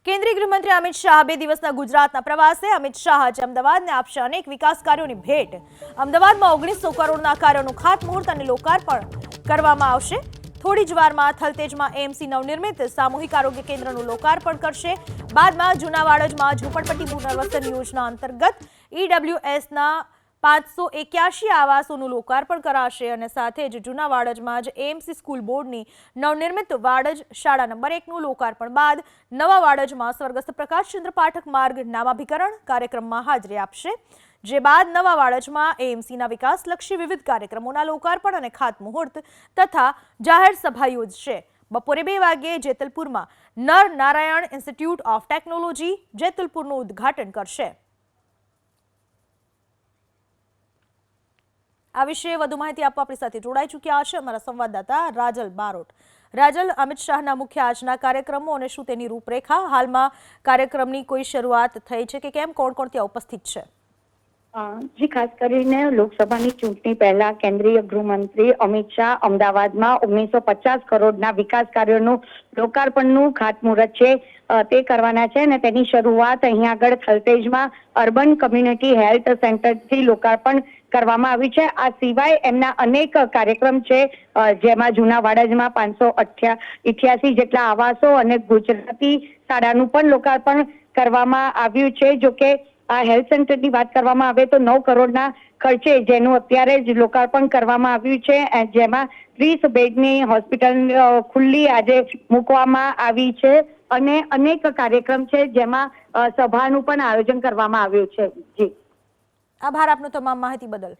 કેન્દ્રીય ગૃહમંત્રી અમિત શાહ 2 દિવસના ગુજરાતના પ્રવાસે. અમિત શાહ આજે અમદાવાદને આપશે અનેક વિકાસ કાર્યોની ભેટ. અમદાવાદમાં 1900 કરોડના કાર્યોનું ખાતમુહૂર્ત અને લોકાર્પણ કરવામાં આવશે. થોડી જ વારમાં થલતેજમાં એએમસી નવનિર્મિત સામૂહિક આરોગ્ય કેન્દ્રનું લોકાર્પણ કરશે. બાદમાં જૂના વાડજમાં ઝૂંપડપટ્ટી પુનર્વસન યોજના અંતર્ગત ઈડબ્લ્યુએસના 581 આવાસોનું લોકાર્પણ કરાશે અને સાથે જ જૂના વાડજમાં જ એએમસી સ્કૂલ બોર્ડની નવનિર્મિત વાડજ શાળા નંબર 1નું લોકાર્પણ બાદ નવા વાડજમાં સ્વર્ગસ્થ પ્રકાશચંદ્ર પાઠક માર્ગ નામાભિકરણ કાર્યક્રમમાં હાજરી આપશે. જે બાદ નવા વાડજમાં એએમસીના વિકાસલક્ષી વિવિધ કાર્યક્રમોના લોકાર્પણ અને ખાતમુહૂર્ત તથા જાહેર સભા યોજશે. બપોરે 2 વાગ્યે જેતલપુરમાં નર નારાયણ ઇન્સ્ટિટ્યૂટ ઓફ ટેકનોલોજી જેતલપુરનું ઉદ્ઘાટન કરશે. આ વિશે વધુ માહિતી આપવા આપણી સાથે જોડાઈ ચૂક્યા છે અમારા સંવાદદાતા રાજલ બારોટ. રાજલ, અમિત શાહના મુખ્ય આજના કાર્યક્રમો અને શું તેની રૂપરેખા, હાલમાં કાર્યક્રમની કોઈ શરૂઆત થઈ છે કે કેમ, કોણ કોણ ત્યાં ઉપસ્થિત છે? જી, ખાસ કરીને લોકસભાની ચૂંટણી પહેલા કેન્દ્રીય ગૃહમંત્રી અમિત શાહ અમદાવાદમાં 1950 કરોડના વિકાસ કાર્યોનું લોકાર્પણનું ખાતમુહૂર્ત છે તે કરવાના છે અને તેની શરૂઆત અહીંયા આગળ થલતેજમાં અર્બન કમ્યુનિટી હેલ્થ સેન્ટરથી લોકાર્પણ કરવામાં આવ્યું છે. આ સિવાય એમના અનેક કાર્યક્રમ છે જેમાં જૂના વાડજમાં 588 જેટલા આવાસો અને ગુજરાતી શાળાનું પણ લોકાર્પણ કરવામાં આવ્યું છે. જોકે આ હેલ્થ સેન્ટરની વાત કરવામાં આવે તો 9 કરોડના ખર્ચે જેનું અત્યારે જ લોકાર્પણ કરવામાં આવ્યું છે, જેમાં 30 બેડની હોસ્પિટલ ખુલ્લી આજે મૂકવામાં આવી છે અને અનેક કાર્યક્રમ છે જેમાં સભાનું પણ આયોજન કરવામાં આવ્યું છે. જી, આભાર આપનો તમામ માહિતી બદલ.